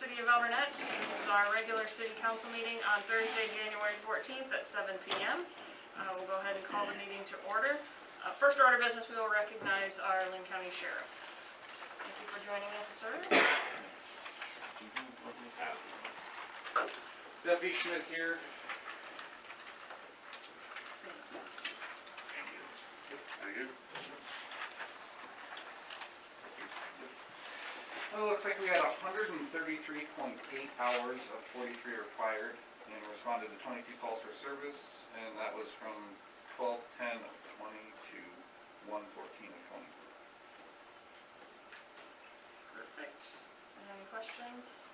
City of Alburnett. This is our regular city council meeting on Thursday, January 14th at 7 p.m. We'll go ahead and call the meeting to order. First order of business, we will recognize our Lynn County Sheriff. Thank you for joining us, sir. Deputy Schmidt here. Thank you. Well, it looks like we had 133.8 hours of 43 required and responded to 22 calls for service, and that was from 12:10 of 20 to 1:14 of 20. Perfect. Any questions?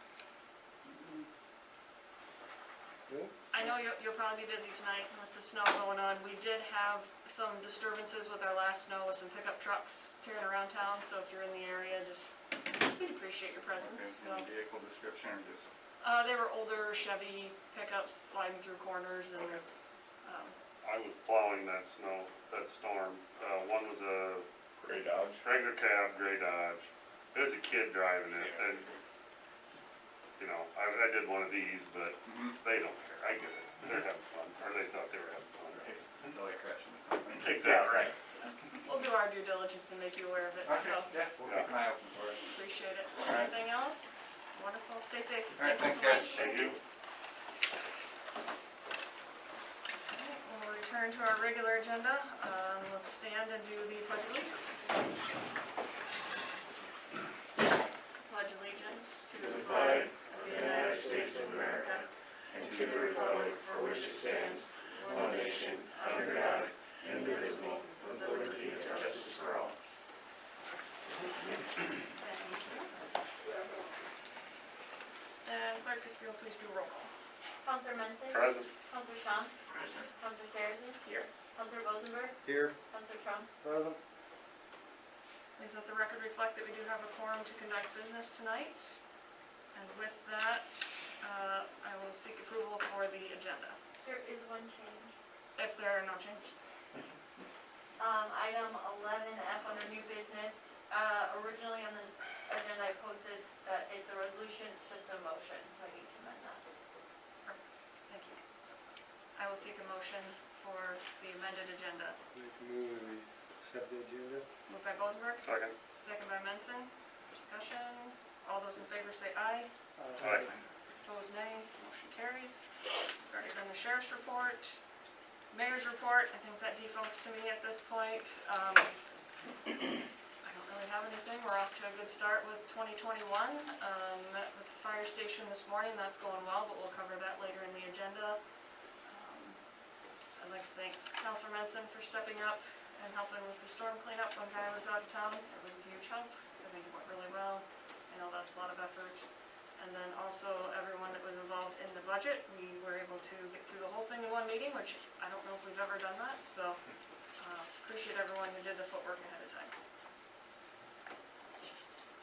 I know you'll probably be busy tonight with the snow going on. We did have some disturbances with our last snow with some pickup trucks tearing around town, so if you're in the area, just we'd appreciate your presence. Okay, any vehicle description or just? They were older Chevy pickups sliding through corners and. Okay. I was plowing that storm. One was a Gray Dodge. regular cab, gray Dodge. There's a kid driving it, and you know, I did one of these, but they don't care. I get it. They're having fun, or they thought they were having fun. Okay, until I crash into something. Exactly. Right. We'll do our due diligence and make you aware of it, Okay, so yeah, we'll keep an eye open for it. appreciate it. All right. Anything else? Wonderful, stay safe. All right, Thank thanks, you so guys. much. Thank you. Alright, we'll return to our regular agenda. Let's stand and do the pledge of allegiance. Pledge allegiance to the flag of the United States of America and to the republic for which it stands, one nation, under God, indivisible, with liberty and justice for all. Thank you. And clerk, if you'll please do roll call. Counselor Menson? Present. Counselor Sean? Present. Counselor Saracen? Here. Counselor Rosenberg? Here. Counselor Trump? Present. Please let the record reflect that we do have a quorum to conduct business tonight. And with that, I will seek approval for the agenda, There is one change. if there are no changes. Item 11F under new business. Originally on the agenda I posted that it's a resolution, it's just a motion, so I need to amend that. Thank you. I will seek a motion for the amended agenda. Make a move and we accept the agenda. Moved by Rosenberg, Second. second by Menson. Discussion. All those in favor say aye. Aye. Opposed, nay. Motion carries. We've already done the sheriff's report. Mayor's report, I think that defaults to me at this point. I don't really have anything. We're off to a good start with 2021. Met with the fire station this morning. That's going well, but we'll cover that later in the agenda. I'd like to thank Councilor Menson for stepping up and helping with the storm cleanup when Guy was out of town. It was a huge help. I think it went really well. I know that's a lot of effort. And then also everyone that was involved in the budget. We were able to get through the whole thing in one meeting, which I don't know if we've ever done that. So appreciate everyone who did the footwork ahead of time.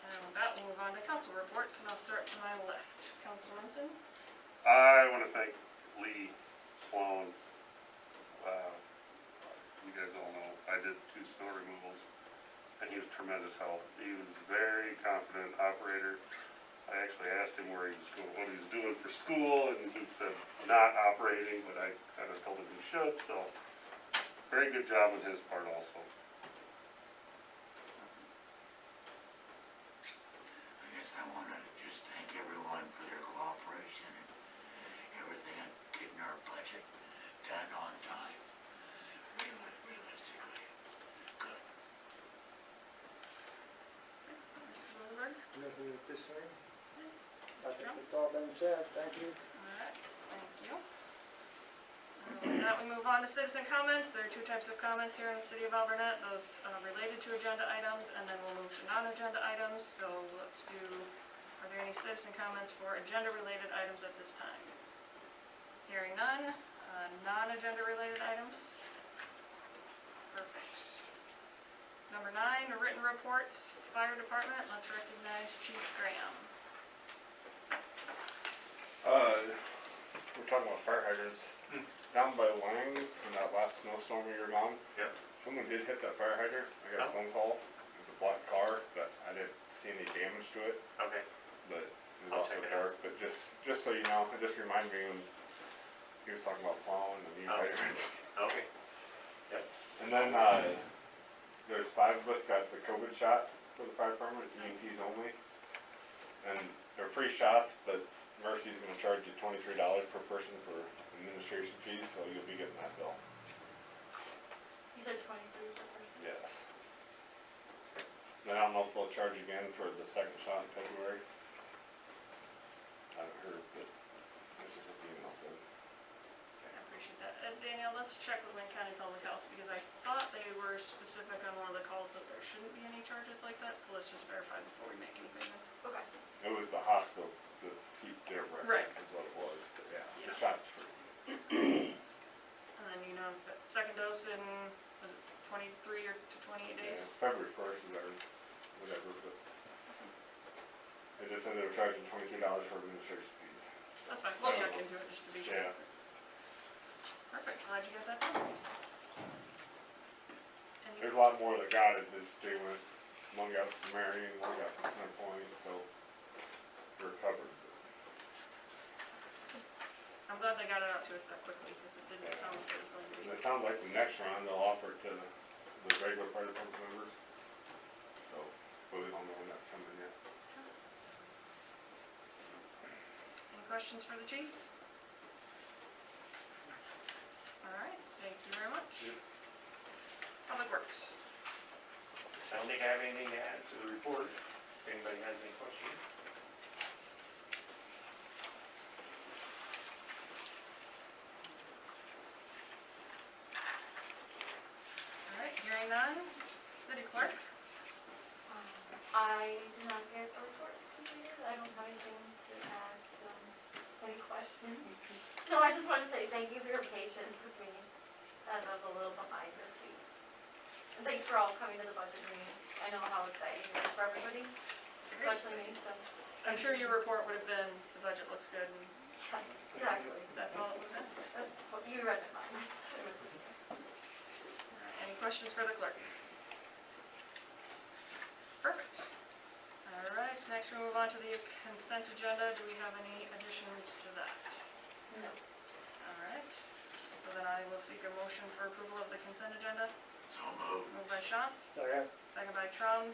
And with that, we'll move on to council reports, and I'll start to my left. Councilor Menson. I want to thank Lee Sloan. You guys all know I did 2 snow removals, and he was tremendous help. He was a very confident operator. I actually asked him where he was going, what he was doing for school, and he said not operating, but I kind of told him he should. So very good job on his part also. I guess I want to just thank everyone for their cooperation and everything and getting our budget done on time. Realistically, good. Rosenberg. Nothing at this time. I think Trump. it's all been said. Thank you. Alright, thank you. With that, we move on to citizen comments. There are 2 types of comments here in the city of Alburnett, those related to agenda items, and then we'll move to non-agenda items. So let's do, are there any citizen comments for agenda-related items at this time? Hearing none. Non-agenda related items? Perfect. Number 9, written reports, fire department. Let's recognize Chief Graham. We're talking about fire hydrants. Down by Langs in that last snowstorm we were on. Yep. Someone did hit that fire hydrant. I got a phone call. It was a black car, but I didn't see any damage to it. Okay. But it was I'll also check it dark. just so you know, it just reminded me when he was talking about plowing and new Oh. hydrants. Okay. And then, there's 5 of us got the COVID shot for the fire department, it's EMTs only. And they're free shots, but Mercy's gonna charge you $23 per person for administration fees, so you'll be getting that bill. You said 23 per person? Yes. Then I don't know if they'll charge again for the second shot in February. I haven't heard, but this is what the email said. I appreciate that. Danielle, let's check with Lynn County Public Health, because I thought they were specific on one of the calls that there shouldn't be any charges like that, so let's just verify before we make any payments. Okay. It was the hospital to keep their Right. records is what it was, but yeah, Yeah. the shot's free. And then, you know, that second dose in, was it 23 or to 28 Yeah, days? February 1st or whatever, but Awesome. they just said they were charging $23 for administration fees. That's fine, we'll check into it just to be sure. Yeah. Perfect, glad you got that done. There's a lot more that got it, they went, one got from Marion, one got from Center Point, so we're covered. I'm glad they got it out to us that quickly, because it didn't sound like it was going to be. And it sounds like the next round they'll offer it to the regular fire department members, so, but we don't know when that's coming yet. Any questions for the chief? All right, thank you very much. Yep. Public Works. I don't think I have anything to add to the report. If anybody has any questions. All right, hearing none. City Clerk. I did not get a report completed, I don't have anything to add, any questions? No, I just want to say thank you for your patience with me, as I was a little behind this week. And thanks for all coming to the budget meeting, I know how exciting it is for everybody, especially me, so. I'm sure your report would have been, the budget looks good, and Exactly, that's all it would have been. that's what, you read my mind. All right, any questions for the clerk? Perfect. All right, next we move on to the consent agenda. Do we have any additions to that? No. All right, so then I will seek a motion for approval of the consent agenda. So moved. Moved by Shantz, Second. second by Trum.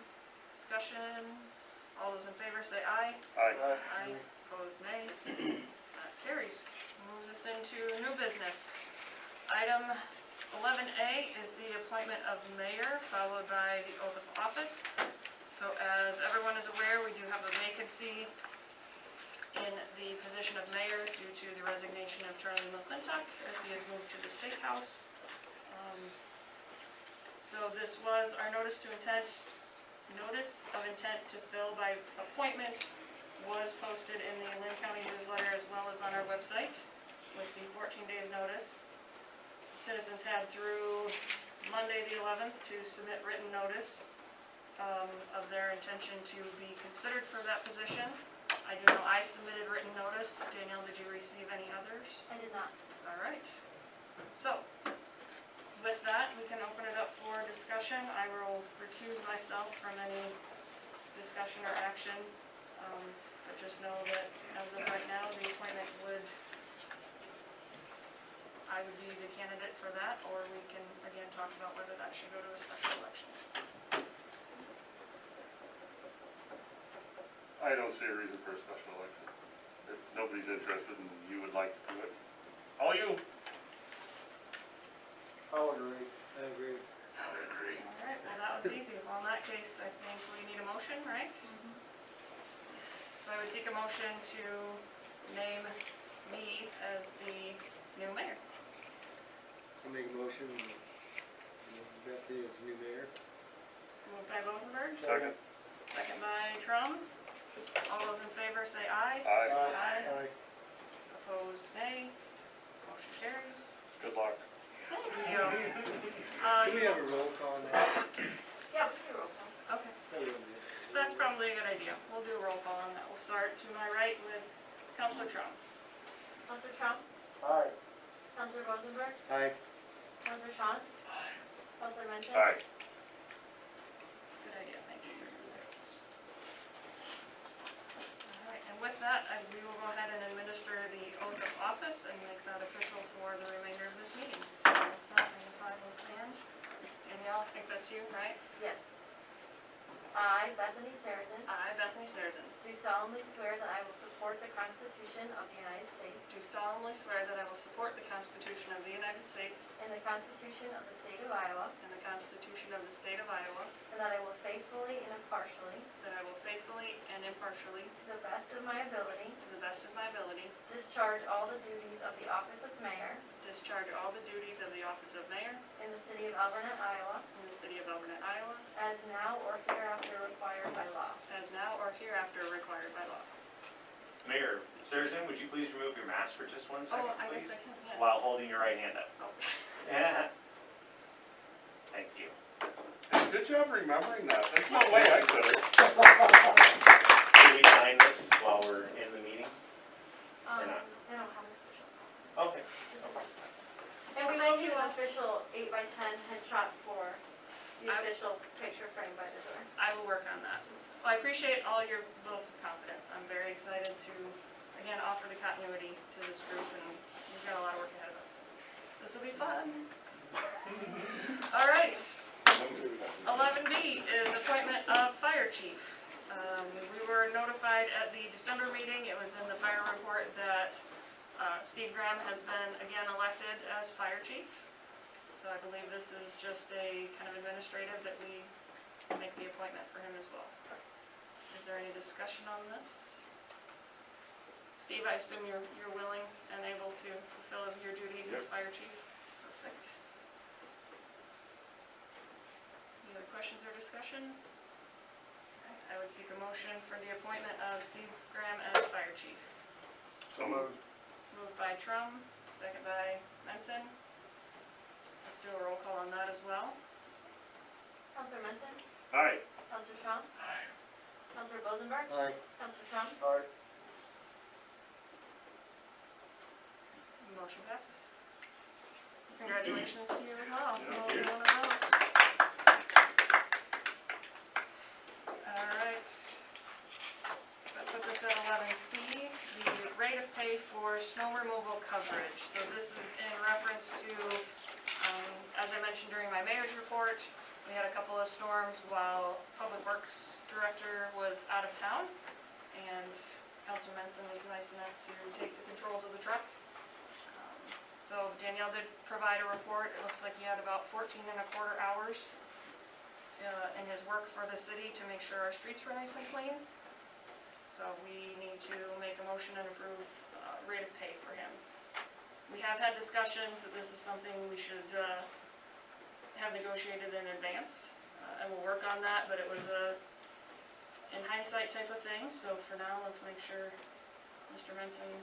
Discussion. All those in favor say aye. Aye. Aye. Opposed, nay. That carries. Moves us into new business. Item 11A is the appointment of mayor, followed by the oath of office. So as everyone is aware, we do have a vacancy in the position of mayor due to the resignation of Charlie McClintock as he has moved to the State House. So this was our notice of intent to fill by appointment was posted in the Lynn County newsletter as well as on our website with the 14 days notice. Citizens had through Monday the 11th to submit written notice of their intention to be considered for that position. I do know I submitted written notice. Danielle, did you receive any others? I did not. All right. So, with that, we can open it up for discussion. I will recuse myself from any discussion or action. But just know that as of right now, the appointment I would be the candidate for that, or we can again talk about whether that should go to a special election. I don't see a reason for a special election. If nobody's interested and you would like to do it, all you. I'll agree. I agree. I would agree. All right, well, that was easy. Well, in that case, I think we need a motion, right? So I would seek a motion to name me as the new mayor. I'll make a motion, Betsy is new mayor. Moved by Rosenberg, Second. second by Trum. All those in favor say aye. Aye. Aye. Opposed, nay. Motion carries. Good luck. Thank you. Do we have a roll call now? Yeah, we can roll call. Okay, That would be it. that's probably a good idea. We'll do a roll call on that. We'll start to my right with Councilor Trum. Counselor Trump, Aye. Counselor Rosenberg, Aye. Counselor Sean, Aye. Counselor Menton. Aye. Good idea, thank you, sir. All right, and with that, we will go ahead and administer That's you, right? Yes. I, Bethany Sarrazin, I, Bethany Sarrazin, do solemnly swear that I will support the Constitution of the United States do solemnly swear that I will support the Constitution of the United States and the Constitution of the State of Iowa, and the Constitution of the State of Iowa, and that I will faithfully and impartially, that I will faithfully and impartially, to the best of my ability, to the best of my ability, discharge all the duties of the office of mayor discharge all the duties of the office of mayor in the city of Alburnett, Iowa, in the city of Alburnett, Iowa, as now or hereafter required by law. as now or hereafter required by law. Mayor Sarrazin, would you please remove your mask for just 1 second, Oh, I please? guess I can, yes. While holding your right hand up. Oh. Yeah. Thank you. Hey, good job remembering that. There's no way I could have. Can we sign this while we're in the meeting? I not? don't have an official. Okay. And we will do an official 8x10 headshot for the I- official picture frame by the door. I will work on that. Well, I appreciate all your votes of confidence. I'm very excited to, again, offer the continuity to this group, and we've got a lot of work ahead of us. This will be fun. All right. 11B is appointment of fire chief. We were notified at the December meeting, it was in the fire report, that Steve Graham has been again elected as fire chief. So I believe this is just a kind of administrative that we make the appointment for him as well. Is there any discussion on this? Steve, I assume you're willing and able to fulfill your duties as Yep. fire chief? Perfect. Any other questions or discussion? Okay, I would seek a motion for the appointment of Steve Graham as fire chief. So moved. Moved by Trum, second by Menson. Let's do a roll call on that as well. Counselor Menson? Aye. Counselor Strong? Aye. Counselor Rosenberg? Aye. Counselor Strong? Aye. Motion passes. Congratulations to you as well. So Thank you. one of those. All right. That puts us at 11C, the rate of pay for snow removal coverage. So this is in reference to, as I mentioned during my mayor's report, we had a couple of storms while Public Works Director was out of town, and Councilor Menson was nice enough to take the controls of the truck. So Danielle did provide a report. It looks like he had about 14.25 hours in his work for the city to make sure our streets were nice and clean. So we need to make a motion and approve rate of pay for him. We have had discussions that this is something we should have negotiated in advance, and we'll work on that, but it was a in hindsight type of thing. So for now, let's make sure Mr. Menson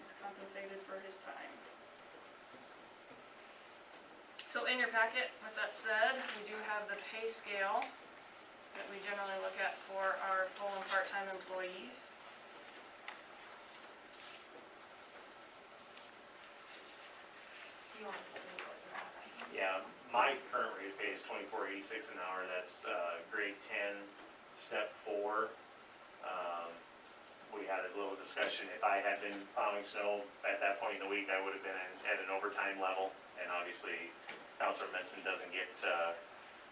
is compensated for his time. So in your packet, with that said, we do have the pay scale that we generally look at for our full and part-time employees. Do you want to say what you have? Yeah, my current rate of pay is $24.86 an hour. That's grade 10, step 4. We had a little discussion. If I had been plowing snow at that point in the week, I would have been at an overtime level. And obviously, Councilor Menson doesn't get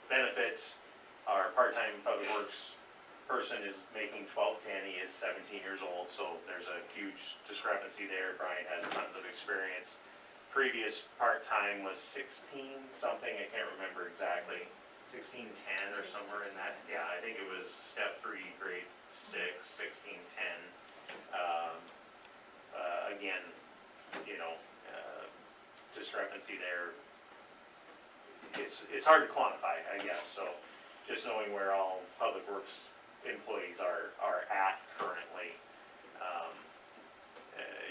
benefits. Our part-time public works person is making $12.10. He is 17 years old, so there's a huge discrepancy there. Brian has tons of experience. Previous part-time was 16 something, I can't remember exactly, 1610 or somewhere in that. Yeah, I think it was step 3, grade 6, 1610. Again, discrepancy there. It's hard to quantify, I guess. So just knowing where all public works employees are at currently.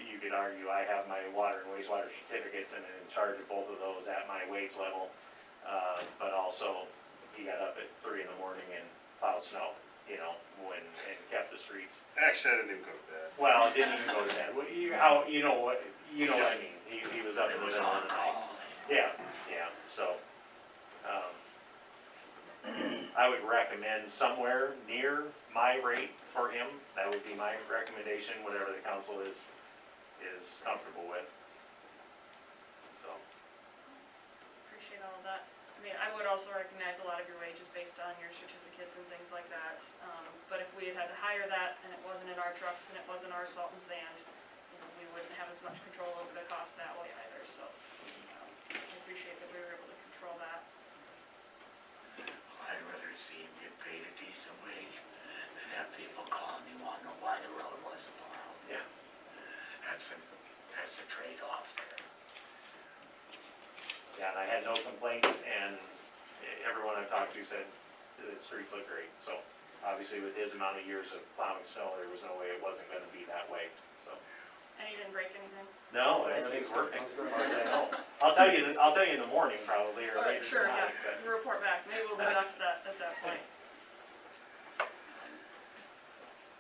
You could argue I have my water and wastewater certificates and in charge of both of those at my wage level. But also, he got up at 3 in the morning and plowed snow, and kept the streets. Actually, I didn't even go to bed. Well, it didn't even go to bed. You know what I mean. He was up in the It was middle on of the night. call. Yeah, so, I would recommend somewhere near my rate for him. That would be my recommendation, whatever the council is comfortable with. So, Appreciate all of that. I mean, I would also recognize a lot of your wages based on your certificates and things like that. But if we had had to hire that and it wasn't in our trucks and it wasn't our salt and sand, you know, we wouldn't have as much control over the cost that way either, so. I appreciate that we were able to control that. I'd rather see him get paid a decent wage than have people calling me wanting to know why the road wasn't plowed. Yeah. That's a trade-off there. Yeah, and I had no complaints, and everyone I've talked to said the streets look great. So obviously with his amount of years of plowing snow, there was no way it wasn't gonna be that way, so. And you didn't break anything? No, everything's working, as far as I know. I'll tell you in the morning probably, or All right, later sure, yeah, tonight, but. you report back, maybe we'll be back to that at that point.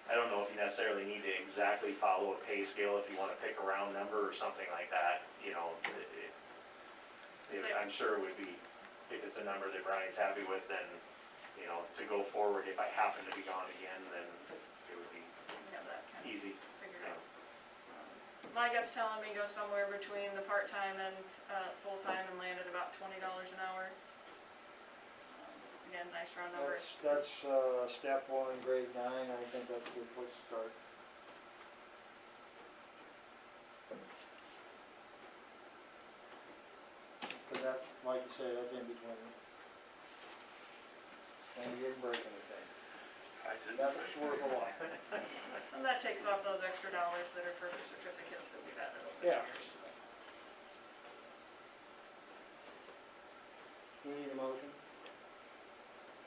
I don't know if you necessarily need to exactly follow a pay scale if you wanna pick a round number or something like that, you know. I'm sure it would be, if it's a number that Brian's happy with, then, you know, to go forward, if I happen to be gone again, then it would be We have that kind of easy. figured out. My gut's telling me go somewhere between the part-time and full-time and land at about $20 an hour. Again, nice round numbers. That's step one, grade 9, I think that's a good place to start. Cause that, like you say, that's in between. And you didn't break anything. I didn't. That was worth a lot. And that takes off those extra dollars that are for the certificates that we've added over the Yeah. years. So. We need a motion?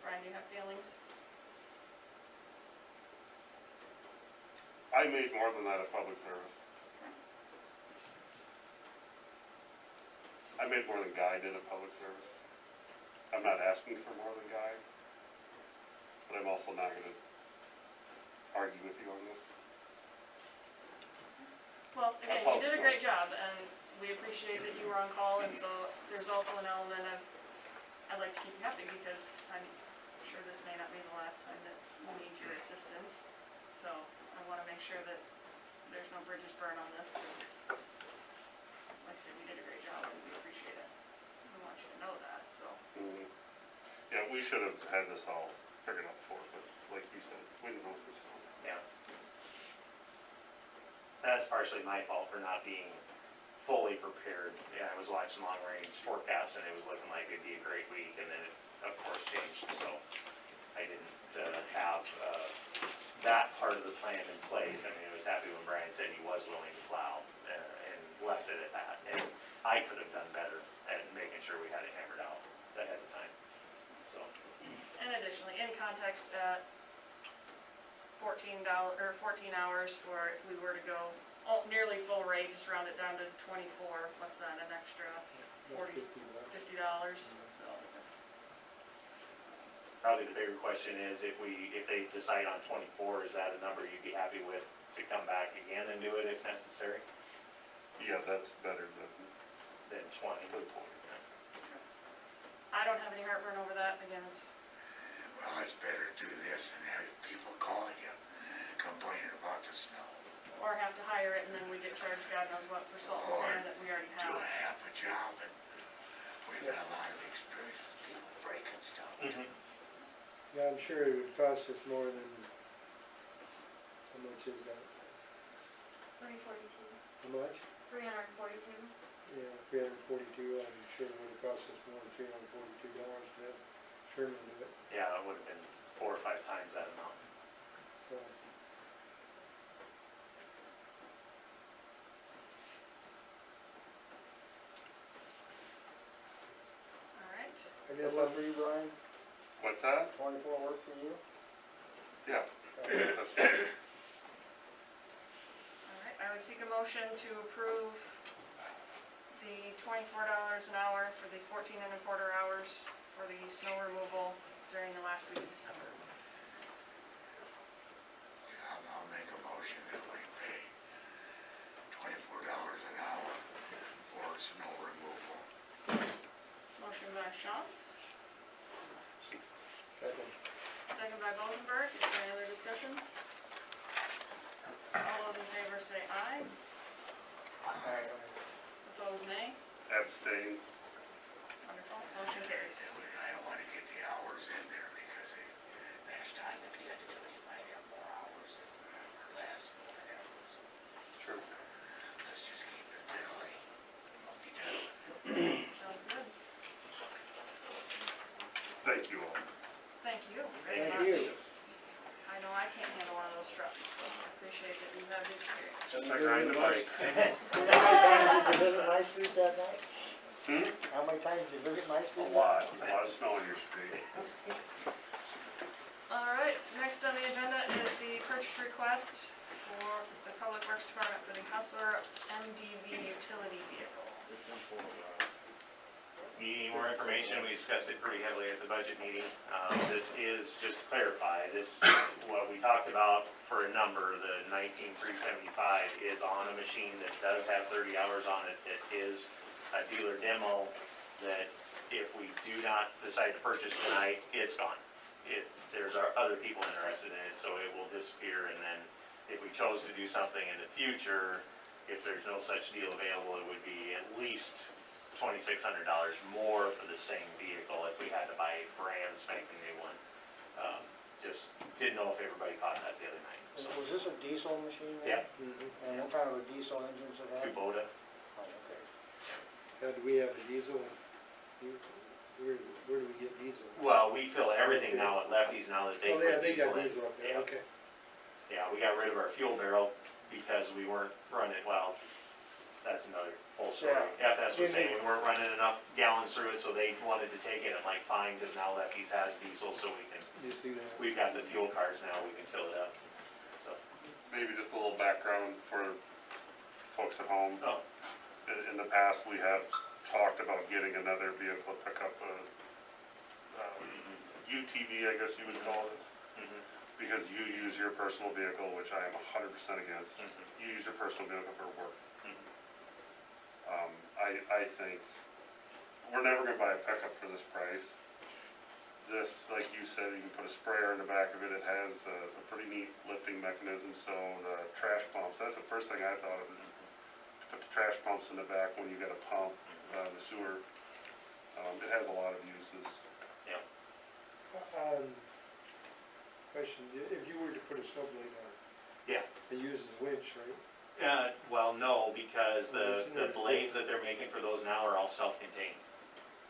Brian, do you have feelings? I made more than that at public service. I made more than Guy did at public service. I'm not asking for more than Guy, but I'm also not gonna argue with you on this. Well, again, you did a great job, and we appreciate that you were on call, and so there's also an element of, I'd like to keep you happy, because I'm sure this may not be the last time that we need your assistance. So I wanna make sure that there's no bridges burned on this, because it's, like I said, you did a great job, and we appreciate it. We want you to know that, so. Yeah, we should have had this all figured out before, but like you said, we didn't know it was snow. Yeah. That's partially my fault for not being fully prepared. Yeah, I was watching long range forecasts and it was looking like it'd be a great week, and then it of course changed, so I didn't have that part of the plan in place. I mean, I was happy when Brian said he was willing to plow and left it at that, and I could have done better at making sure we had it hammered out ahead of time, so. And additionally, in context, at $14 or 14 hours for if we were to go nearly full rate, just round it down to 24. What's that? An extra $50. So Probably the bigger question is if they decide on 24, is that a number you'd be happy with to come back again and do it if necessary? Yeah, that's better Than 20. than 20. I don't have any heartburn over that. Again, it's Well, it's better to do this than have people calling you, complaining about the snow. or have to hire it and then we get charged God knows what for salt and sand that we already Do have. a half a job, and we've got a lot of experience with people breaking stuff. Yeah, I'm sure it would cost us more than, how much is that? 342, How much? 342. Yeah, 342, I'm sure it would have cost us more than $342 to have Sherman do it, Yeah, it would have been 4 or 5 times that amount. so. All right. I guess that's for you, Brian, What's that? 24 work for you? Yeah, Okay. that's fine. All right. I would seek a motion to approve the $24 an hour for the 14 1/4 hours for the snow removal during the last week of December. I'll make a motion that we pay $24 an hour for snow removal. Motion by Shantz, Second. second by Bosenberg. Is there any other discussion? All those in favor say aye. Aye. Opposed, nay. Abstain. Wonderful, motion carries. I don't wanna get the hours in there because next time if you have to delete, you might have more hours or less or whatever. So Sure. let's just keep it that way. We'll be done with it. Sounds good. Thank you all. Thank you very Thank much. you. I know I can't handle one of those trucks, so I appreciate that you have the experience. Just like riding a bike. How many times did you visit my street that night? Hmm? How many times did you visit my A street? lot of snow on your street. All right, next on the agenda is the purchase request for the Public Works Department for the Hustler MDV utility vehicle. Need more information, we discussed it pretty heavily at the budget meeting. This is, just to clarify, this, what we talked about for a number, the 19,375 is on a machine that does have 30 hours on it, that is a dealer demo, that if we do not decide to purchase tonight, it's gone. There's other people interested in it, so it will disappear, and then if we chose to do something in the future, if there's no such deal available, it would be at least $2,600 more for the same vehicle if we had to buy a brand spanking new one. Just didn't know if everybody caught that the other night. And So, was this a diesel machine Yeah. then? And what kind of a diesel engine does it have? Kubota, Oh, okay. Do we have a diesel? Where do we get diesel? well, we fill everything now at Lefty's now that they Oh, yeah, put they got diesel in. diesel up there, Yeah. okay. Yeah, we got rid of our fuel barrel because we weren't running, well, that's another whole story. FS was saying we weren't running enough gallons through it, so they wanted to take it. I'm like, fine, because now Lefty's has diesel, so Just do that. we've got the fuel cars now, we can fill it up. So, Maybe just a little background for folks at home. oh, In the past, we have talked about getting another vehicle pickup, UTV, I guess you would call it, mhm, because you use your personal vehicle, which I am 100% against. mhm, You use your personal vehicle for work. mhm. I think we're never gonna buy a pickup for this price. This, like you said, you can put a sprayer in the back of it. It has a pretty neat lifting mechanism, so the trash pumps, that's the first thing I thought of, is to put the trash pumps in the back when you got a pump, the sewer. It has a lot of uses. Question, if you were to put a snow blade on, Yeah. it uses winch, right? Well, no, because the Isn't there- blades that they're making for those now are all self-contained.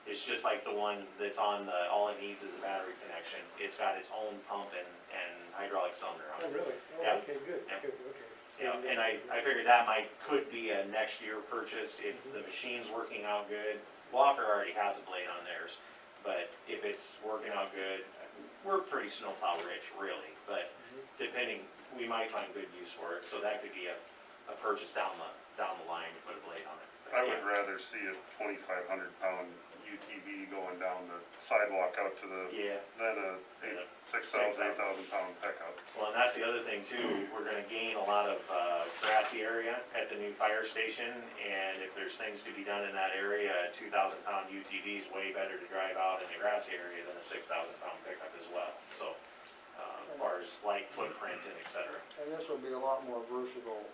It's just like the one that's on the, all it needs is a battery connection. It's got its own pump and hydraulic cylinder on Oh, it. really? Yeah. Oh, okay, good, Yeah. good, okay. Yeah, and I figured that could be a next year purchase if the machine's working out good. Walker already has a blade on theirs, but if it's working out good, we're pretty snowplow rich, really, but depending, we might find good use for it, so that could be a purchase down the line to put a blade on it. But I would yeah. rather see a 2,500-pound UTV going down the sidewalk out to the, Yeah, than a 6,000, 8,000-pound pickup. well, and that's the other thing too, we're gonna gain a lot of grassy area at the new fire station, and if there's things to be done in that area, a 2,000-pound UTV is way better to drive out in the grassy area than a 6,000-pound pickup as well, so, as far as light footprint and et cetera. And this will be a lot more versatile,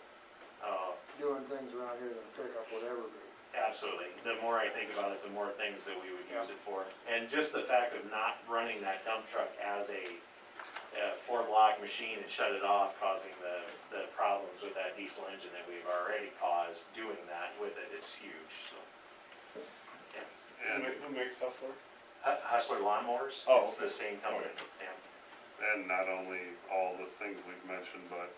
doing things around here than a pickup would ever be. Absolutely, the more I think about it, the more things that we would use it for, and just the fact of not running that dump truck as a 4-block machine and shut it off, causing the problems with that diesel engine that we've already caused, doing that with it is huge, so. And, Who makes Hustler? Hustler Lawnmowers, Oh, it's the same company, yeah. and not only all the things we've mentioned, but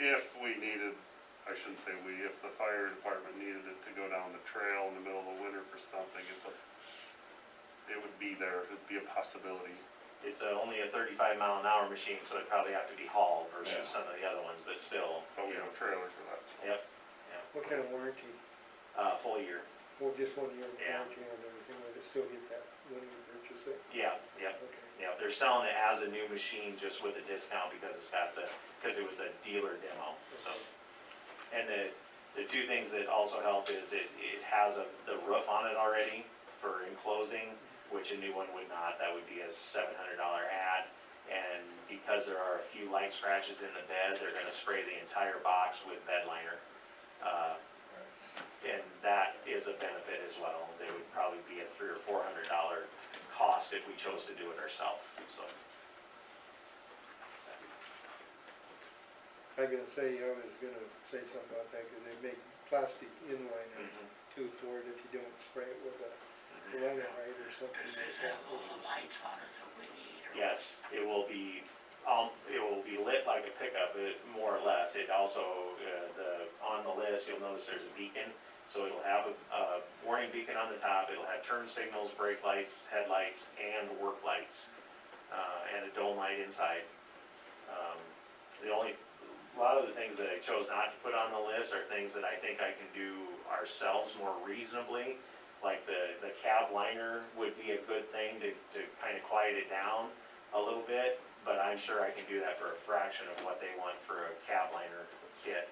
if we needed, I shouldn't say we, if the fire department needed it to go down the trail in the middle of the winter for something, it would be there, it'd be a possibility. It's only a 35-mile-an-hour machine, so it'd probably have to be hauled versus Yeah. some of the other ones, but still, But we have a trailer for that, so. yep, What kind of warranty? full year, Well, just 1 year Yeah. warranty on everything, would it still get that when you purchase it? yeah, yeah. Okay. Yeah, they're selling it as a new machine just with a discount because it's got because it was a dealer demo, so. And the two things that also help is it has the roof on it already for enclosing, which a new one would not. That would be a $700 add. And because there are a few light scratches in the bed, they're gonna spray the entire box with bed liner. And that is a benefit as well. They would probably be at chose to do it herself, so. I was gonna say something about that, cause they make plastic inliner Mhm. too for it if you don't spray it with a lanolite or something Does like this that. have all the lights on it that we need? Or Yes, it will be lit like a pickup, more or less. It also, on the list, you'll notice there's a beacon. So it'll have a warning beacon on the top, it'll have turn signals, brake lights, headlights, and work lights, and a dome light inside. A lot of the things that I chose not to put on the list are things that I think I can do ourselves more reasonably. Like the cab liner would be a good thing to kind of quiet it down a little bit, but I'm sure I can do that for a fraction of what they want for a cab liner kit.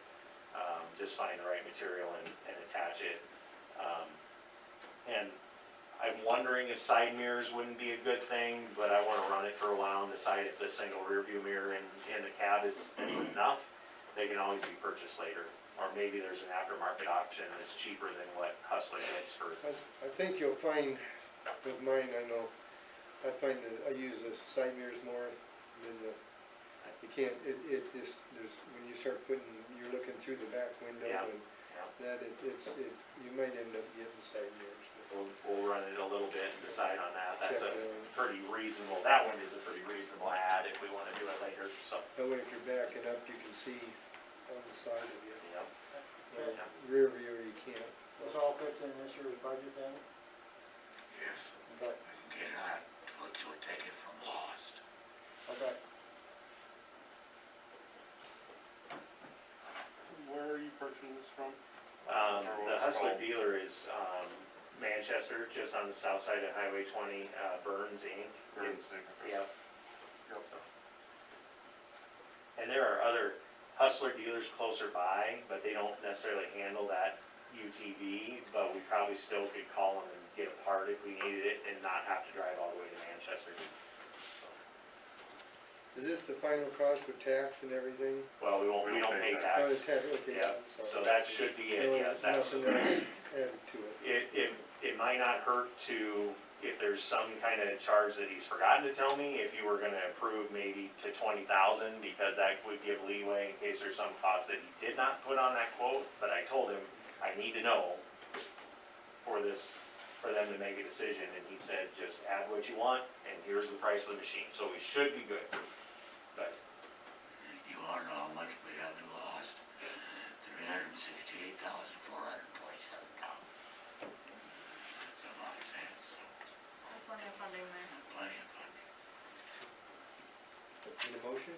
Just find the right material and attach it. And I'm wondering if side mirrors wouldn't be a good thing, but I wanna run it for a while and decide if the single rear view mirror in the cab is enough. They can always be purchased later, or maybe there's an aftermarket option that's cheaper than what Hustler gets for. I think you'll find, with mine, I know, I find that I use the side mirrors more than you can't, it just, when you start you're looking through the back window Yeah. and that, you might end up getting side mirrors. We'll run it a little bit and decide on that. That's a Check it out. pretty reasonable, that one is a pretty reasonable ad if we wanna do it later, so. That way if you're backing up, you can see on the side of you. Yep. Well, rear view, you can't. This all fits in this year's budget then? yes, Okay, we can get out to a ticket from Lost. okay. Where are you purchasing this from? The Hustler dealer is, Manchester, just on the south side of Highway 20, Burns Inc. Burns It's- Inc. Yep. So. And there are other Hustler dealers closer by, but they don't necessarily handle that UTV, but we probably still could call them and get a part if we needed it and not have to drive all the way to Manchester. Is this the final cost with tax and everything? Well, we don't pay Oh, the tax, tax, okay. yeah, I'm so sorry. that should be it, No, yes, that's. nothing else added to it. It might not hurt to, if there's some kind of charge that he's forgotten to tell me, if you were gonna approve maybe to 20,000, because that would give leeway in case there's some cost that he did not put on that quote, but I told him, I need to know for them to make a decision, and he said, just add what you want, and here's the price of the machine, so we should be good. But, You wanna know how much we haven't lost? $368,427. That's a lot of sense. Plenty of funding there. Plenty of funding. Need a motion?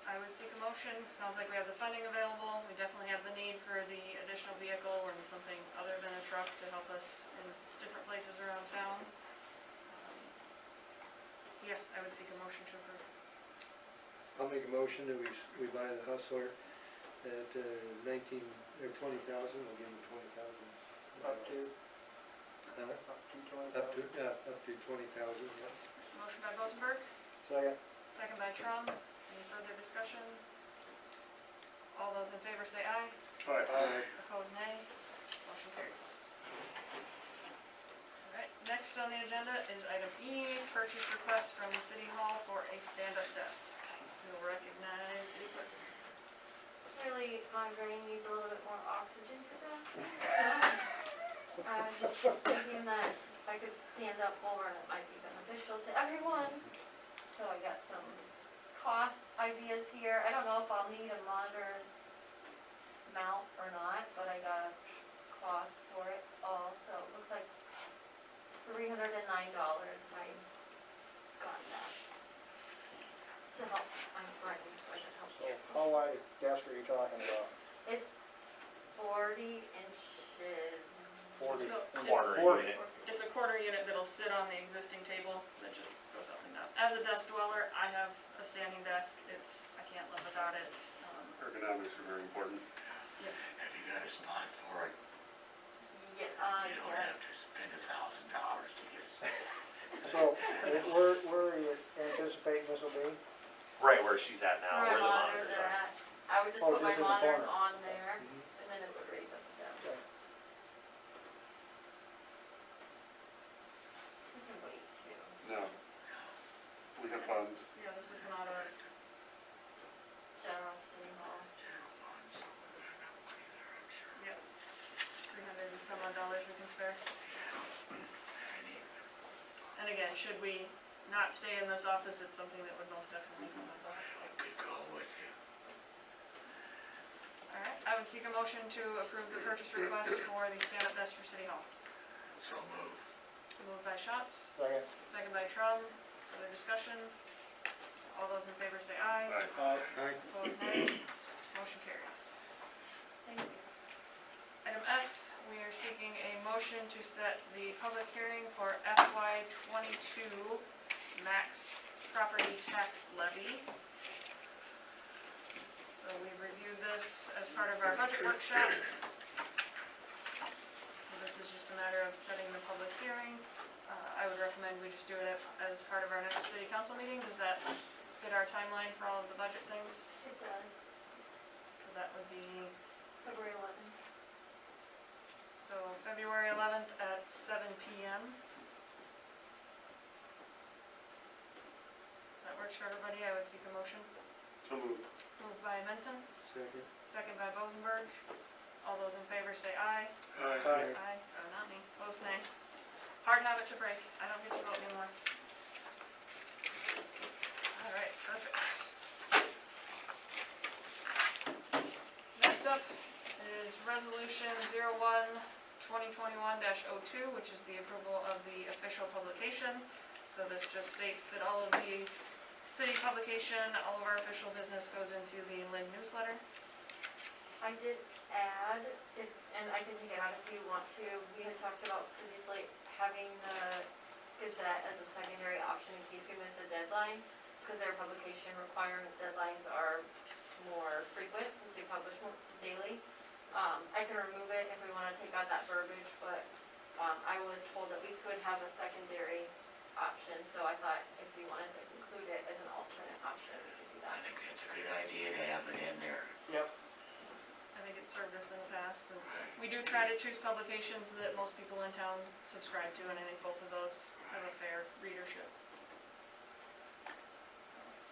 I would seek a motion, sounds like we have the funding available, we definitely have the need for the additional vehicle and something other than a truck to help us in different places around town. So yes, I would seek a motion to approve. I'll make a motion that we buy the Hustler at 20,000, we'll give him 20,000. Up to Huh? 20,000. Up to 20,000, yeah. Motion by Bosenberg, Second. second by Trump. Any further discussion? All those in favor say aye. Aye. Opposed, nay. Motion carries. Alright, next on the agenda is item E, purchase request from City Hall for a stand-up desk. We will recognize City Clerk. Really, my brain needs a little bit more oxygen for that. I was just thinking that if I could stand up more, it might be beneficial to everyone. So I got some cost ideas here. I don't know if I'll need a modern mount or not, but I got a cost for it all, so it looks like $309 if I got that. To help, I'm running, so I can help So you. how wide a desk are you talking about? It's 40 inches. 40. So quarter Forty. unit. it's a quarter unit that'll sit on the existing table that just goes up and down. As a desk dweller, I have a standing desk, I can't live without it. Ergonomics are very important. Have you got a spot for it? Yeah, You don't have to spend $1,000 to get a spot. So, where are you anticipating this will be? right where she's at now, where where the my monitors monitors are are. at. I would just Oh, put my just in the monitors corner. on there, Mhm. and then it would raise up and down. Okay. We can wait too. fair. And again, should we not stay in this office, it's something that would most definitely come up. I could go with you. Alright, I would seek a motion to approve the purchase request for the stand-up desk for City Hall. So move. Moved by Schatz, Second. second by Trum, further discussion. All those in favor say aye. Aye. Opposed, nay. Motion carries. Thank you. Item F, we are seeking a motion to set the public hearing for FY '22 max property tax levy. So we reviewed this as part of our budget workshop. So this is just a matter of setting the public hearing. I would recommend we just do it as part of our next city council meeting. Does that fit our timeline for all of the budget things? It does, So that would be, February 11th. so February 11th at 7 p.m. That works for everybody. I would seek a motion. So moved. Moved by Menson, Second. second by Bozenberg. All those in favor say aye. Aye. Aye. Oh, not me. Opposed, nay. Hard habit to break. I don't get to vote anymore. All right, perfect. Next up is Resolution 01-2021-02, which is the approval of the official publication. So this just states that all of the city publication, all of our official business goes into the Lynn newsletter. I did add, and I can take it out if you want to, we had talked about previously having the Gazette as a secondary option in case we miss a deadline, because their publication requirement deadlines are more frequent since they publish more daily. I can remove it if we want to take out that verbiage, but I was told that we could have a secondary option, so I thought if we wanted to include it as an alternate option, we could do I that. think that's a good idea to have it in there. Yep. I think it's served us in the past, and we do try to choose publications that most people in town subscribe to, and I think both of those have a fair readership.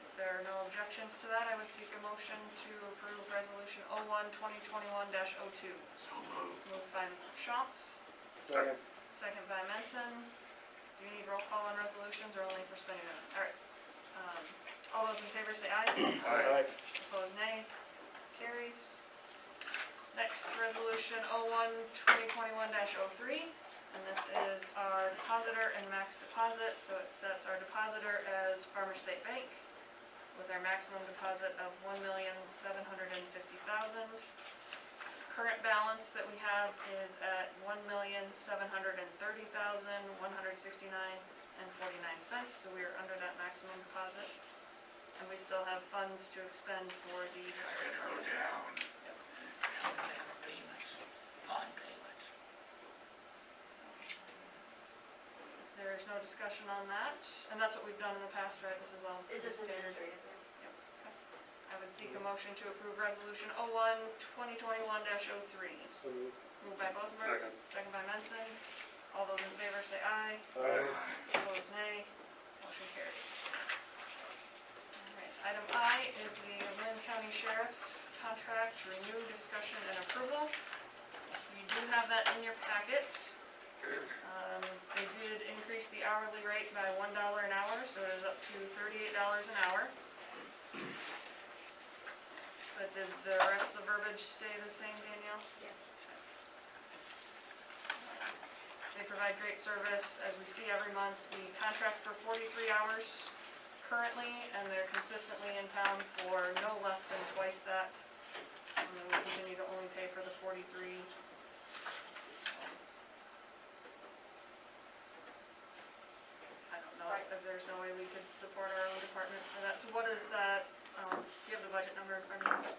If there are no objections to that, I would seek a motion to approve Resolution 01-2021-02. So move. Moved by Schultz, Second. second by Menson. Do you need roll call on resolutions or only for spending minutes? All right. All those in favor say aye. Aye. Opposed, nay. Carries. Next, Resolution 01-2021-03, and this is our depositor and max deposit. So it sets our depositor as Farmer State Bank with our maximum deposit of $1,750,000. Current balance that we have is at $1,730,169.49, so we are under that maximum deposit. And we still have funds to expend for the It's fire gonna go department. down. And we make our payments, bond payments. There is no discussion on that, and that's what we've done in the past, right? This is all It's just standard. administrative. I would seek a motion to approve Resolution 01-2021-03. So moved. Moved by Bozenberg. Second. Second by Menson. All those in favor say aye. Aye. Opposed, nay. Motion carries. Alright, item I is the Lynn County Sheriff contract renew, discussion, and approval. You do have that in your packet. They did increase the hourly rate by $1 an hour, so it is up to $38 an hour. But did the rest of the verbiage stay the same, Danielle? Yes. They provide great service, as we see every month. We contract for 43 hours currently, and they're consistently in town for no less than twice that. And then we continue to only pay for the 43. I don't know if there's no way we could support our own department for that. So what is that, do you have the budget number in front of you?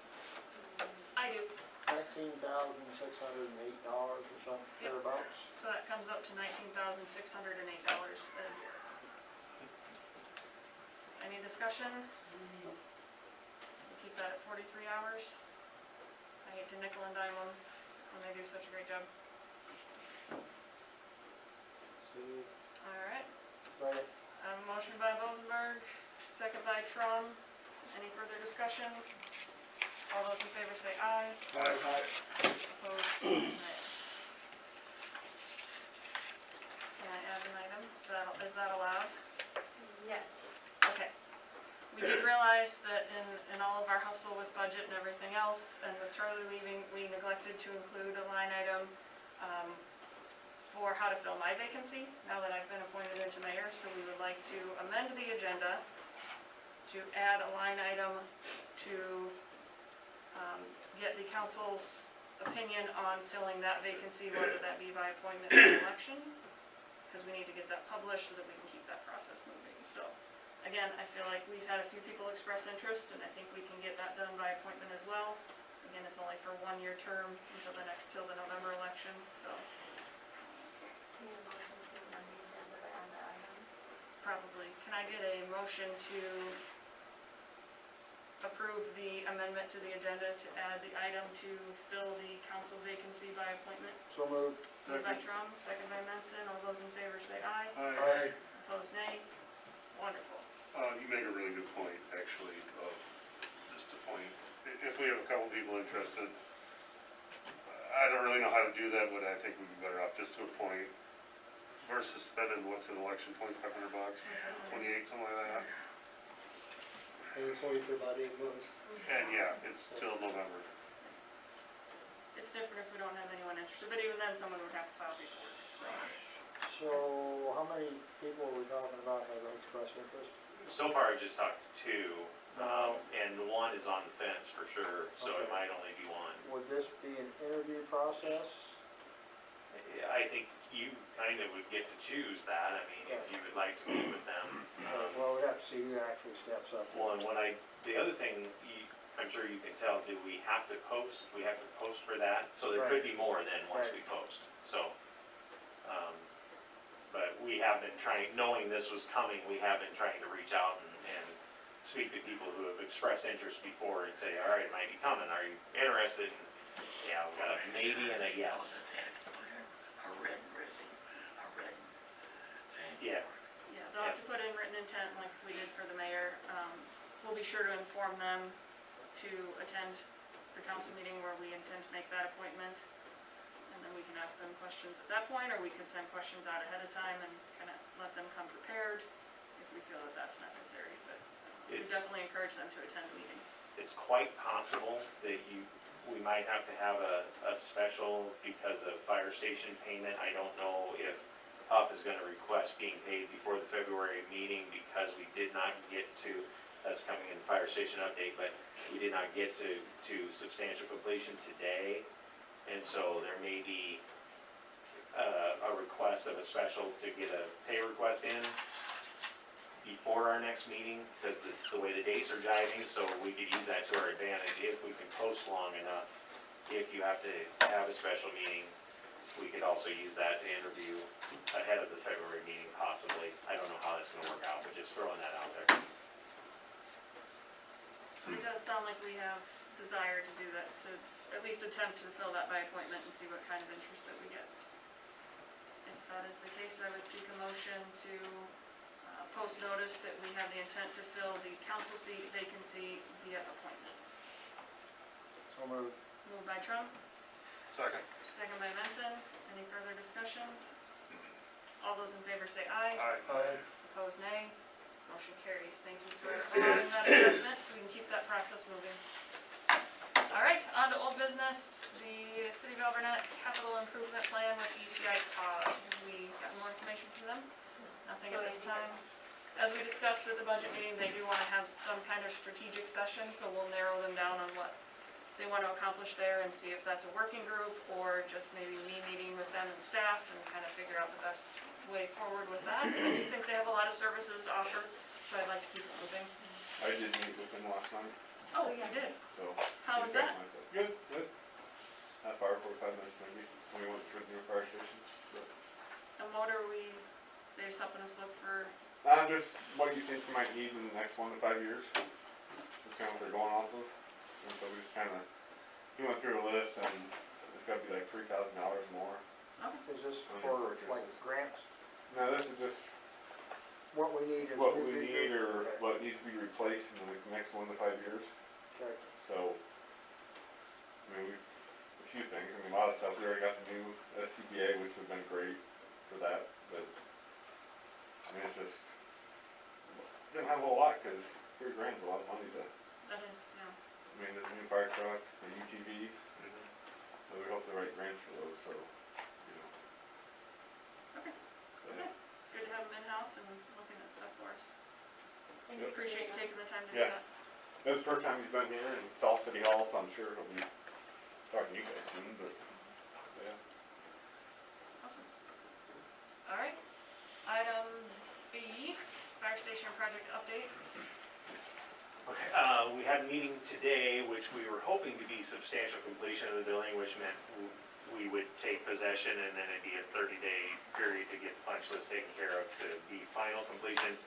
I do. $19,608 or something thereabouts. So that comes up to $19,608 a year. Any discussion? Keep that at 43 hours. I hate to nickel and dime them when they do such a great job. So moved. Alright, Second. motion by Bozenberg, second by Trum. Any further discussion? All those in favor say aye. Aye. Opposed? Nay. Is that allowed? Yes. Okay. We did realize that in all of our hustle with budget and everything else, and with Charlie leaving, we neglected to include a line item for how to fill my vacancy, now that I've been appointed into mayor. So we would like to amend the agenda to add a line item to get the council's opinion on filling that vacancy, whether that be by appointment or election, because we need to get that published so that we can keep that process moving. So again, I feel like we've had a few people express interest, and I think we can get that done by appointment as well. Again, it's only for 1-year term till the November election, so Need a motion to amend the agenda to add that item? probably. Can I get a motion to approve the amendment to the agenda to add the item to fill the council vacancy by appointment? So moved. Moved by Trump, second by Menson. All those in favor say aye. Aye. Opposed, nay. Wonderful. You make a really good point, actually, just a point. If we have a couple people interested, I don't really know how to do that, but I think we'd be better off just to appoint versus spending what's an election, $2,500, 28, something like that. And it's only for about 8 months. And yeah, it's till November. It's different if we don't have anyone interested, but even then, someone would have to file paperwork, so. So how many people are we talking about have expressed interest? So far, I just talked to two, and one is on the fence for sure, so it Okay. might only be one. Would this be an interview process? I think you kind of would get to choose that, I mean, if you would like to meet with them. Well, we'd have to see who actually steps up. Well, and the other thing, I'm sure you can tell, do we have to post? We have to post for that, so there could be more than once we post, so. But we have been trying, knowing this was coming, we have been trying to reach out and speak to people who have expressed interest before and say, all right, it might be coming, are you interested? And, yeah, we've got a maybe and a yes. They had to put in a written thing. Yeah. Yeah, they'll have to put in written intent like we did for the mayor. We'll be sure to inform them to attend the council meeting where we intend to make that appointment. And then we can ask them questions at that point, or we can send questions out ahead of time and kind of let them come prepared if we feel that that's necessary. But we definitely encourage them to attend the meeting. It's quite possible that we might have to have a special because of fire station payment. I don't know if Huff is gonna request being paid before the February meeting because we did not get to, that's coming in the fire station update, but we did not get to substantial completion today. And so there may be a request of a special to get a pay request in before our next meeting, because the way the dates are jiving, so we could use that to our advantage if we can post long enough. If you have to have a special meeting, we could also use that to interview ahead of the February meeting possibly. I don't know how that's gonna work out, but just throwing that out there. It does sound like we have desire to do that, to at least attempt to fill that by appointment and see what kind of interest that we get. If that is the case, I would seek a motion to post notice that we have the intent to fill the council seat vacancy via appointment. So moved. Moved by Trump, Second. second by Menson. Any further discussion? All those in favor say aye. Aye. Opposed, nay. Motion carries. Thank you for allowing that adjustment, so we can keep that process moving. All right, on to old business, the City of Alburnett Capital Improvement Plan with ECI COG. We got more information from them? Nothing at this time. As we discussed at the budget meeting, they do want to have some kind of strategic session, so we'll narrow them down on what they want to accomplish there and see if that's a working group or just maybe me meeting with them and staff and kind of figure out the best way forward with that. I do think they have a lot of services to offer, so I'd like to keep it moving. I did meet with them last night, Oh, you did? so. How was that? Good, good. Half hour, 45 minutes maybe, when we went to the new fire station, so. And what are we, they're just helping us look for, Just what you think you might need in the next 1 to 5 years, just kind of what they're going off of. And so we just kind of, he went through a list and it's gotta be like $3,000 more. Is this for like grants, No, this is just what we need is. what new we features? need or Okay. what needs to be replaced in the next 1 to 5 years. Okay. So, I mean, a few things, I mean, a lot of stuff, we already got the new SCBA, which would have been great for that, but mean, it's just, didn't have a whole lot, cause $3,000's a lot of money to, That is, yeah. I mean, there's a new fire truck, a UTV, so we hope the right grants for those, so, you know. Okay. So, yeah. It's good to have them in-house and looking at stuff for us. Thank you for Appreciate you doing taking the time to do Yeah. that. This is the first time he's been here in South City Hall, so I'm sure he'll be starting you guys soon, but, yeah. Awesome. All right. Item B, fire station project update. Okay, we had a meeting today, which we were hoping to be substantial completion of the building, which meant we would take possession and then it'd be a 30-day period to get the punch list taken care of to be final completion.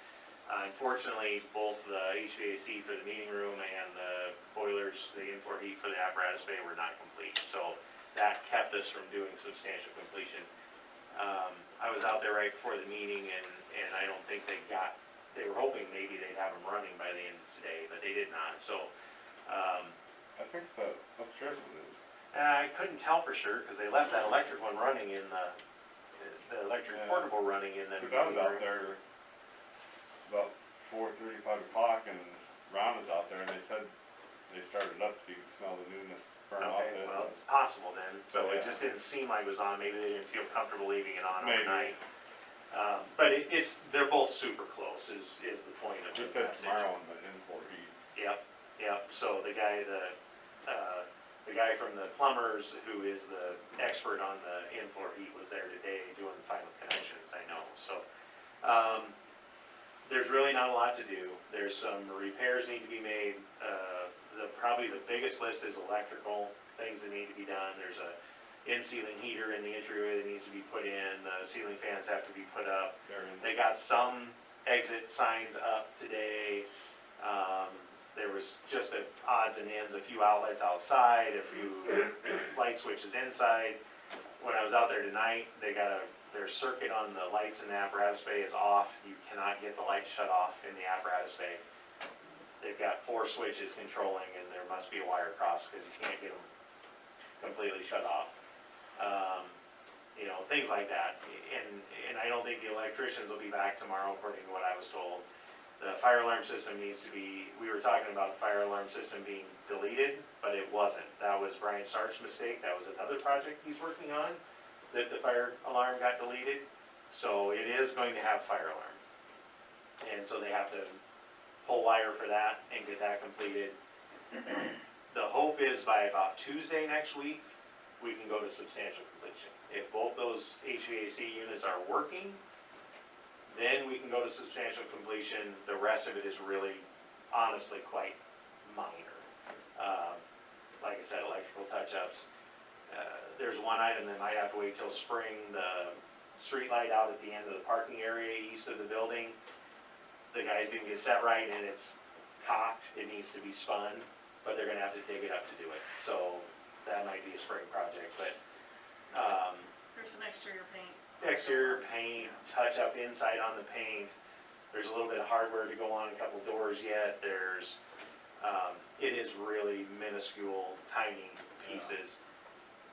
Unfortunately, both the HVAC for the meeting room and the boilers, the in-floor heat for the apparatus bay were not complete. So that kept us from doing substantial completion. I was out there right before the meeting and I don't think they were hoping maybe they'd have them running by the end of today, but they did not. So I think the upstairs one is. I couldn't tell for sure because they left that electric one running in the electric Yeah. portable running in the Cause I was meeting out room. there about 4:30, 5 o'clock, and Ron was out there, and they said they started up so you could smell the newness burn off Okay, it. well, it's possible then. So Yeah. it just didn't seem like it was on. Maybe they didn't feel comfortable leaving it on Maybe. overnight. But they're both super close is the point of Just this said message. tomorrow on the in-floor heat. Yep. So the guy from the plumbers, who is the expert on the in-floor heat, was there today doing the final connections, I know. So, there's really not a lot to do. There's some repairs need to be made. Probably the biggest list is electrical things that need to be done. There's a in-ceiling heater in the entryway that needs to be put in. The ceiling fans have to be put up. They're in. They got some exit signs up today. There was just odds and ends, a few outlets outside, a few light switches inside. When I was out there tonight, their circuit on the lights in the apparatus bay is off. You cannot get the lights shut off in the apparatus bay. They've got 4 switches controlling, and there must be a wire cross because you can't get them completely shut off. You know, things like that. And I don't think the electricians will be back tomorrow, according to what I was told. The fire alarm system needs to be, we were talking about the fire alarm system being deleted, but it wasn't. That was Brian Stark's mistake. That was another project he's working on, that the fire alarm got deleted. So it is going to have fire alarm. And so they have to pull wire for that and get that completed. The hope is by about Tuesday next week, we can go to substantial completion. If both those HVAC units are working, then we can go to substantial completion. The rest of it is really, honestly, quite minor. Like I said, electrical touch-ups. There's one item that might have to wait till spring. The street light out at the end of the parking area east of the building, the guys didn't get set right and it's cocked. It needs to be spun, but they're gonna have to dig it up to do it. So that might be a spring project, but There's some exterior paint. exterior paint, touch up inside on the paint. There's a little bit of hardware to go on a couple doors yet. It is really minuscule, tiny pieces.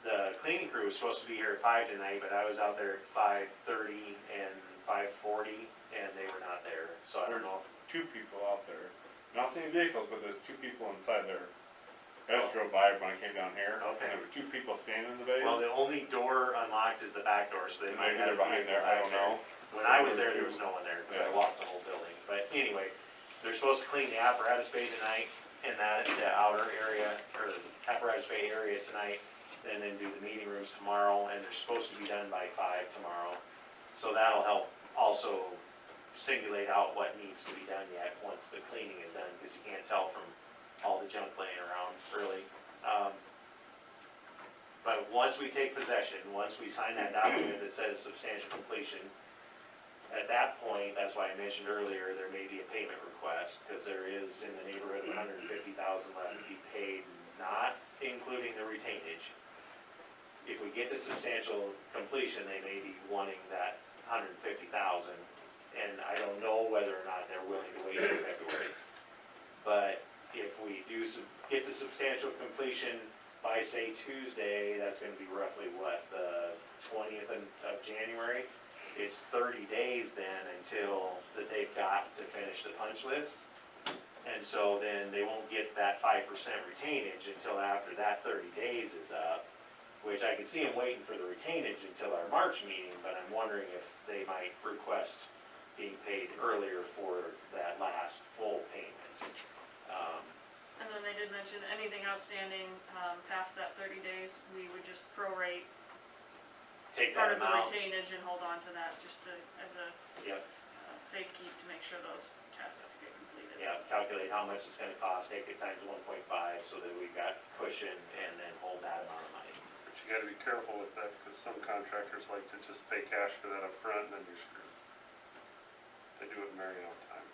The cleaning crew was supposed to be here at 5 tonight, but I was out there at 5:30 and 5:40, and they were not there. So I don't know. 2 people out there. Not seeing vehicles, but there's 2 people inside there. I just drove by when I came down here. Okay. And there were 2 people standing in the bays. Well, the only door unlocked is the back door, so they might Maybe have they're behind there, I don't know. When I was there was no one there, because I walked the whole building. But anyway, they're supposed to clean the apparatus bay tonight, and the outer area, or the apparatus bay area tonight, and then do the meeting rooms tomorrow, and they're supposed to be done by 5 tomorrow. So that'll help also singulate out what needs to be done yet, once the cleaning is done, because you can't tell from all the junk laying around, really. But once we take possession, once we sign that document that says substantial completion, at that point, that's why I mentioned earlier, there may be a payment request, because there is in the neighborhood of $150,000 left to be paid, not including the retainage. If we get to substantial completion, they may be wanting that $150,000, and I don't know whether or not they're willing to wait in February. But if we do get to substantial completion by, say, Tuesday, that's gonna be roughly what, the 20th of January? it's 30 days then until that they've got to finish the punch list. And so then they won't get that 5% retainage until after that 30 days is up, which I can see them waiting for the retainage until our March meeting, but I'm wondering if they might request being paid earlier for that last full payment. And then they did mention anything outstanding, past that 30 days, we would just prorate Take part that of the amount, retainage and hold on to that, just to, as a yep, safe keep to make sure those tasks get completed. yeah, calculate how much it's gonna cost, take it times 1.5 so that we've got cushion and then hold that amount of money. But you gotta be careful with that, because some contractors like to just pay cash for that up front, and then you're screwed. They do it in very own time.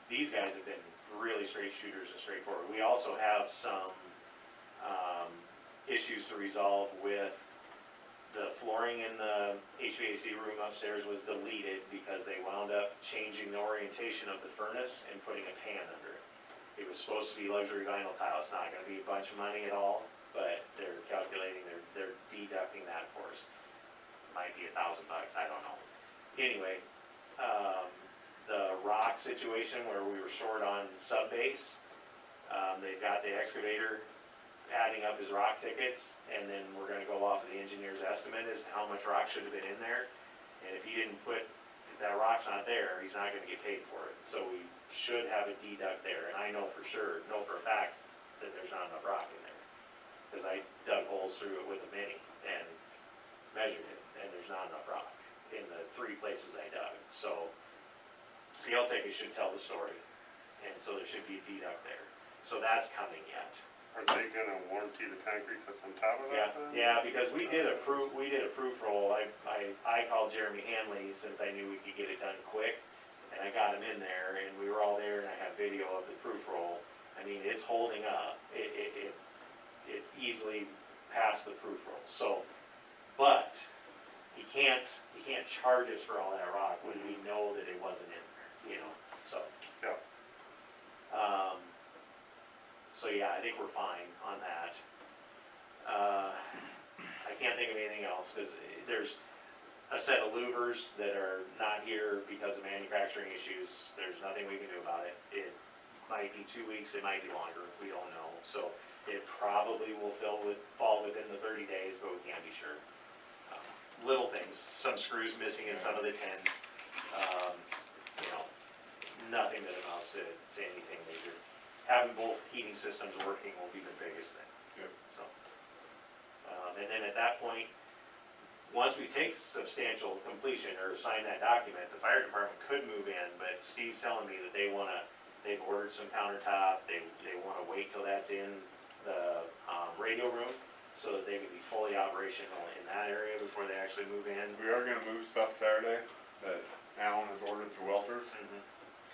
These guys have been really straight shooters and straightforward. We also have some issues to resolve with the flooring in the HVAC room upstairs was deleted because they wound up changing the orientation of the furnace and putting a pan under it. It was supposed to be luxury vinyl tile. It's not gonna be a bunch of money at all, but they're calculating, they're deducting that for us. Might be $1,000, I don't know. Anyway, the rock situation where we were short on sub-base, they've got the excavator adding up his rock tickets, and then we're gonna go off of the engineer's estimate as to how much rock should have been in there. And if he didn't put, if that rock's not there, he's not gonna get paid for it. So we should have a deduct there, and I know for a fact, that there's not enough rock in there. Cause I dug holes through it with a mini and measured it, and there's not enough rock in the 3 places I dug. So CL ticket should tell the story, and so there should be a deduct there. So that's coming yet. Are they gonna warranty the concrete that's on top of Yeah, that then? yeah, because we did a proof roll. I called Jeremy Hanley since I knew we could get it done quick, and I got him in there, and we were all there, and I have video of the proof roll. I mean, it's holding up. It easily passed the proof roll. So, but he can't charge us for all that rock when we know that it wasn't in there, you know, so. Yeah. So yeah, I think we're fine on that. I can't think of anything else, because there's a set of louvers that are not here because of manufacturing issues. There's nothing we can do about it. It might be 2 weeks, it might be longer, we don't know. So it probably will fall within the 30 days, but we can't be sure. Little things, some screws missing in some of the tin, you know, nothing that amounts to anything major. Having both heating systems working will be the biggest thing. Yep. So, and then at that point, once we take substantial completion or sign that document, the fire department could move in, but Steve's telling me that they've ordered some countertop, they wanna wait till that's in the, radio room, so that they can be fully operational in that area before they actually move in. We are gonna move stuff Saturday that Alan has ordered through Welter's,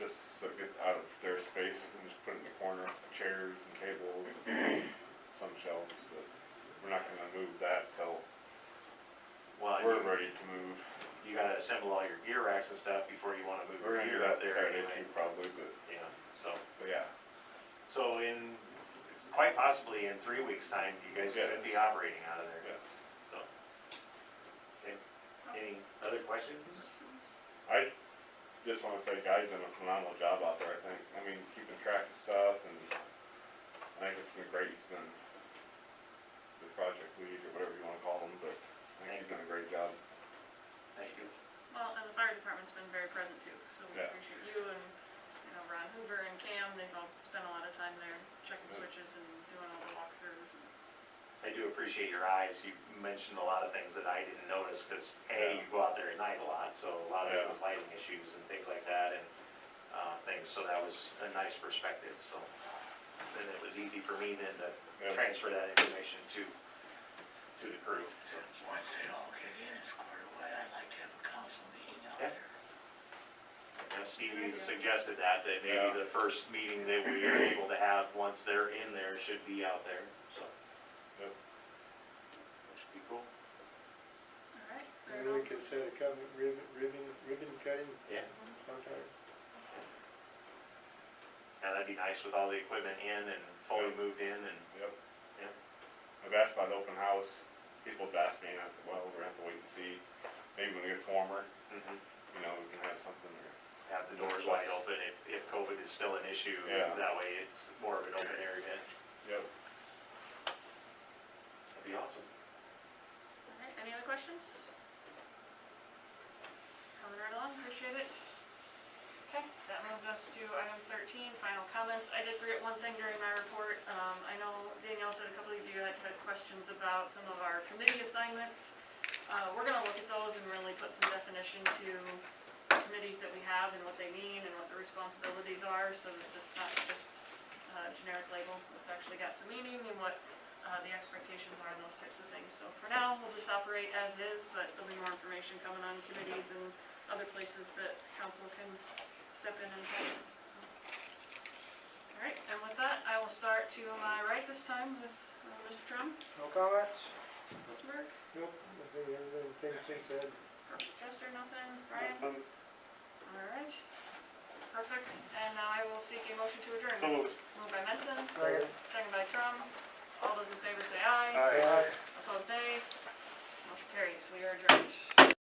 just so it gets out of their space and just put it in the corner, chairs and tables and some shelves, but we're not gonna move that till Well, we're ready to move. you gotta assemble all your gear racks and stuff before you wanna move We're your gonna do gear that up there Saturday anyway. too probably, but Yeah, yeah. so in, quite possibly in 3 weeks' time, you guys Yes. could be operating out of there. Yeah. So, okay, any other questions? I just wanna say guys done a phenomenal job out there, I think. I mean, keeping track of stuff, and I think it's been great. He's been the project lead or whatever you wanna call him, but I think he's done a great job. Thank you. Well, and the fire department's been very present too, so we Yeah. appreciate you and, Ron Hoover and Cam, they've all spent a lot of time there checking Yeah. switches and doing all the walkthroughs and. I do appreciate your eyes. You mentioned a lot of things that I didn't notice, because Yeah. you go out there at night a lot, so a lot of it was lighting issues and things like that, and things, so that was a nice perspective, so. And it was easy for me then to Yeah. transfer that information to the crew, so. Once they all get in and squared away, I'd like to have a council meeting out Yeah. there. Steve even suggested that Yeah. maybe the first meeting that we are able to have, once they're in there, should be out there, so. Yep. That should be cool. Alright, so And we could set a ribbon cutting Yeah. sometime. Yeah, that'd be nice with all the equipment in and fully Yeah. moved in and, Yep. Yeah. I've asked about the open house. People have asked me, and I said, well, we're gonna have to wait and see. maybe when it gets warmer, Mhm. you know, we can have something there. Have the doors wide open if COVID is still an issue, Yeah. that way it's more of an open area. Yep. That'd be awesome. Alright, any other questions? Coming right along, appreciate it. Okay, that moves us to item 13, final comments. I did forget one thing during my report. I know Danielle said a couple of you had questions about some of our committee assignments. We're gonna look at those and really put some definition to committees that we have and what they mean and what the responsibilities are, so that it's not just a generic label. It's actually got some meaning and what the expectations are and those types of things. So for now, we'll just operate as is, but there'll be more information coming on committees and other places that council can step in and help. So. Alright, and with that, I will start to my right this time with Mr. Trum, No comments? Rosenberg, Nope, I think everything said. perfect, Chester, nothing, Brian? Nothing. Alright, perfect, and now I will seek a motion to adjourn. So moved. Moved by Menson, Second. second by Trum. All those in favor say aye. Aye. Opposed nay. Motion carries, we are adjourned.